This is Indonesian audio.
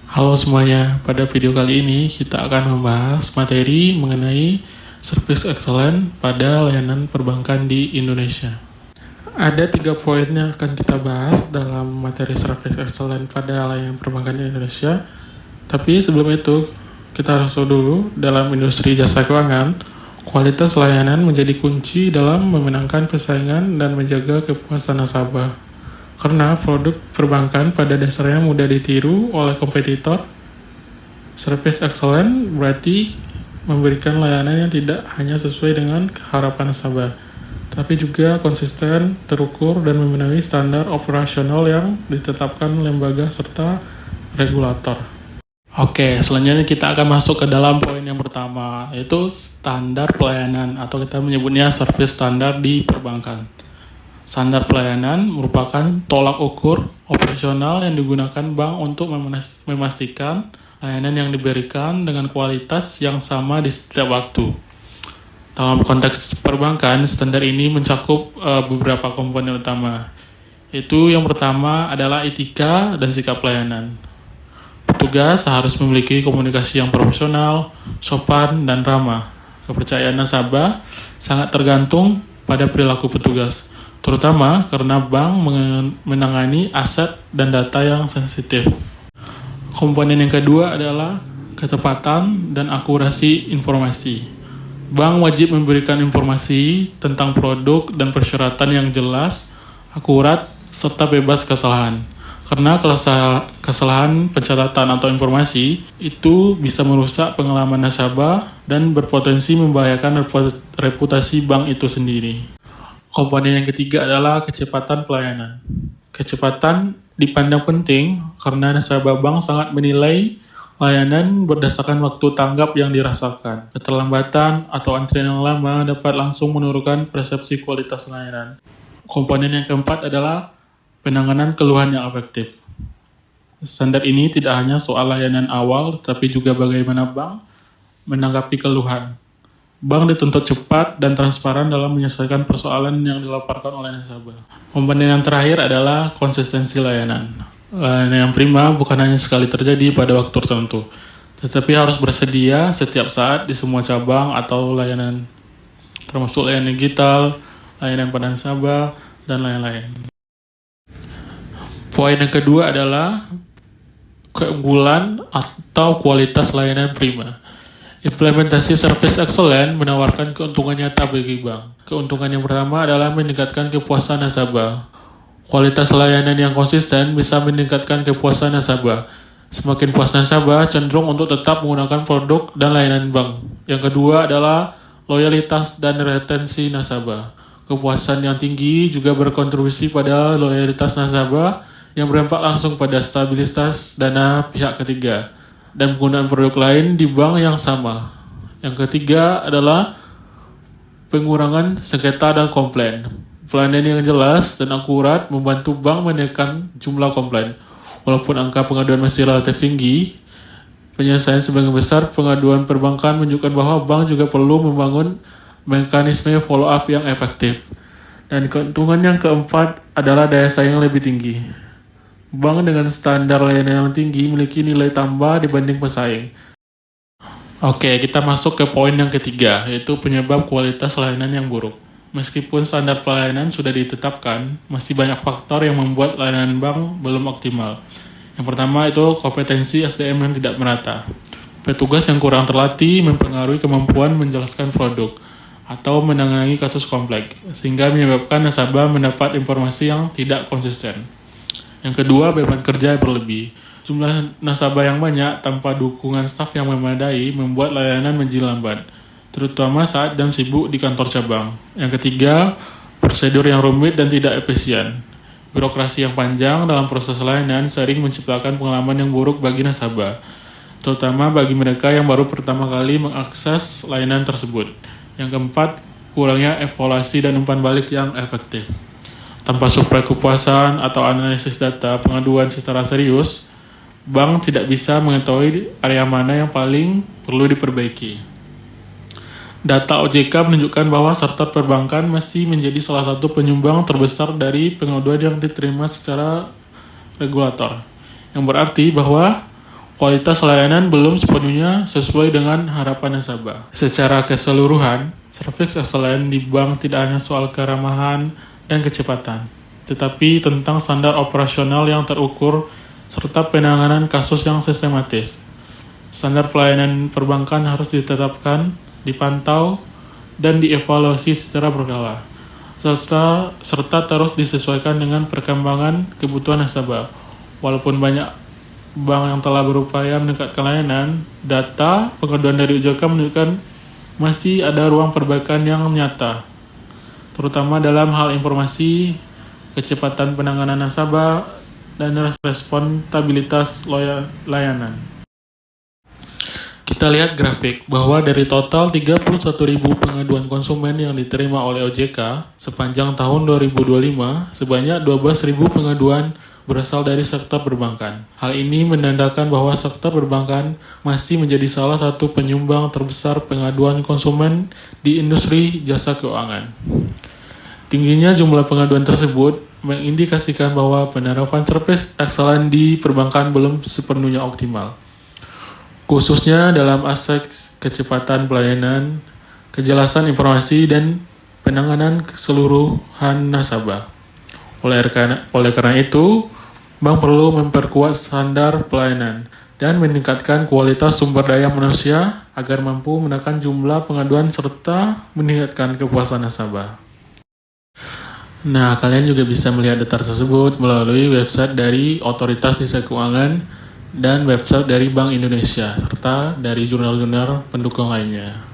Halo semuanya, pada video kali ini kita akan membahas materi mengenai Service Excellence pada layanan perbankan di Indonesia. Ada 3 poin yang akan kita bahas dalam materi Service Excellence pada layanan perbankan di Indonesia. Tapi sebelum itu, kita harus tahu dulu, dalam industri jasa keuangan, kualitas layanan menjadi kunci dalam memenangkan persaingan dan menjaga kepuasan nasabah. Karena produk perbankan pada dasarnya mudah ditiru oleh kompetitor, Service Excellence berarti memberikan layanan yang tidak hanya sesuai dengan harapan nasabah, tapi juga konsisten, terukur, dan memenuhi standar operasional yang ditetapkan lembaga serta regulator. Oke, selanjutnya kita akan masuk ke dalam poin yang pertama, yaitu standar pelayanan atau kita menyebutnya service standar di perbankan. Standar pelayanan merupakan tolak ukur operasional yang digunakan bank untuk memastikan layanan yang diberikan dengan kualitas yang sama di setiap waktu. Dalam konteks perbankan, standar ini mencakup beberapa komponen utama. Itu yang pertama adalah etika dan sikap pelayanan. Petugas harus memiliki komunikasi yang profesional, sopan, dan ramah. Kepercayaan nasabah sangat tergantung pada perilaku petugas, terutama karena bank menangani aset dan data yang sensitif. Komponen yang kedua adalah ketepatan dan akurasi informasi. Bank wajib memberikan informasi tentang produk dan persyaratan yang jelas, akurat, serta bebas kesalahan. Karena kesalahan pencatatan atau informasi itu bisa merusak pengalaman nasabah dan berpotensi membahayakan reputasi bank itu sendiri. Komponen yang ketiga adalah kecepatan pelayanan. Kecepatan dipandang penting karena nasabah bank sangat menilai layanan berdasarkan waktu tanggap yang dirasakan. Keterlambatan atau antrian yang lama dapat langsung menurunkan persepsi kualitas layanan. Komponen yang keempat adalah penanganan keluhan yang efektif. Standar ini tidak hanya soal layanan awal, tetapi juga bagaimana bank menanggapi keluhan. Bank dituntut cepat dan transparan dalam menyelesaikan persoalan yang dilaporkan oleh nasabah. Komponen yang terakhir adalah konsistensi layanan. Layanan yang prima bukan hanya sekali terjadi pada waktu tertentu, tetapi harus bersedia setiap saat di semua cabang atau layanan, termasuk layanan digital, layanan pada nasabah, dan lain-lain. Poin yang kedua adalah keunggulan atau kualitas layanan prima. Implementasi Service Excellence menawarkan keuntungan nyata bagi bank. Keuntungan yang pertama adalah meningkatkan kepuasan nasabah. Kualitas layanan yang konsisten bisa meningkatkan kepuasan nasabah. Semakin puas nasabah, cenderung untuk tetap menggunakan produk dan layanan bank. Yang kedua adalah loyalitas dan retensi nasabah. Kepuasan yang tinggi juga berkontribusi pada loyalitas nasabah yang berdampak langsung pada stabilitas dana pihak ketiga dan penggunaan produk lain di bank yang sama. Yang ketiga adalah pengurangan sengketa dan komplain. Pelayanan yang jelas dan akurat membantu bank menekan jumlah komplain. Walaupun angka pengaduan masih relatif tinggi, penyelesaian sebagian besar pengaduan perbankan menunjukkan bahwa bank juga perlu membangun mekanisme follow up yang efektif. Dan keuntungan yang keempat adalah daya saing yang lebih tinggi. Bank dengan standar layanan yang tinggi memiliki nilai tambah dibanding pesaing. Oke, kita masuk ke poin yang ketiga, yaitu penyebab kualitas layanan yang buruk. Meskipun standar pelayanan sudah ditetapkan, masih banyak faktor yang membuat layanan bank belum optimal. Yang pertama itu kompetensi SDM yang tidak merata. Petugas yang kurang terlatih mempengaruhi kemampuan menjelaskan produk atau menangani kasus kompleks, sehingga menyebabkan nasabah mendapat informasi yang tidak konsisten. Yang kedua, beban kerja yang berlebih. Jumlah nasabah yang banyak tanpa dukungan staf yang memadai membuat layanan menjadi lambat, terutama saat jam sibuk di kantor cabang. Yang ketiga, prosedur yang rumit dan tidak efisien. Birokrasi yang panjang dalam proses layanan sering menciptakan pengalaman yang buruk bagi nasabah, terutama bagi mereka yang baru pertama kali mengakses layanan tersebut. Yang keempat, kurangnya evaluasi dan umpan balik yang efektif. Tanpa suplai kepuasan atau analisis data pengaduan secara serius, bank tidak bisa mengetahui area mana yang paling perlu diperbaiki. Data OJK menunjukkan bahwa sektor perbankan masih menjadi salah satu penyumbang terbesar dari pengaduan yang diterima secara regulator, yang berarti bahwa kualitas layanan belum sepenuhnya sesuai dengan harapan nasabah. Secara keseluruhan, Service Excellence di bank tidak hanya soal keramahan dan kecepatan, tetapi tentang standar operasional yang terukur serta penanganan kasus yang sistematis. Standar pelayanan perbankan harus ditetapkan, dipantau, dan dievaluasi secara berkala, serta terus disesuaikan dengan perkembangan kebutuhan nasabah. Walaupun banyak bank yang telah berupaya meningkatkan layanan, data pengaduan dari OJK menunjukkan masih ada ruang perbaikan yang nyata, terutama dalam hal informasi, kecepatan penanganan nasabah, dan responstabilitas layanan. Kita lihat grafik bahwa dari total 31.000 pengaduan konsumen yang diterima oleh OJK sepanjang tahun 2025, sebanyak 12.000 pengaduan berasal dari sektor perbankan. Hal ini menandakan bahwa sektor perbankan masih menjadi salah satu penyumbang terbesar pengaduan konsumen di industri jasa keuangan. Tingginya jumlah pengaduan tersebut mengindikasikan bahwa penerapan Service Excellence di perbankan belum sepenuhnya optimal, khususnya dalam aspek kecepatan pelayanan, kejelasan informasi, dan penanganan keseluruhan nasabah. Oleh karena itu, bank perlu memperkuat standar pelayanan dan meningkatkan kualitas sumber daya manusia agar mampu menekan jumlah pengaduan serta meningkatkan kepuasan nasabah. Nah, kalian juga bisa melihat data tersebut melalui website dari Otoritas Jasa Keuangan dan website dari Bank Indonesia, serta dari jurnal-jurnal pendukung lainnya.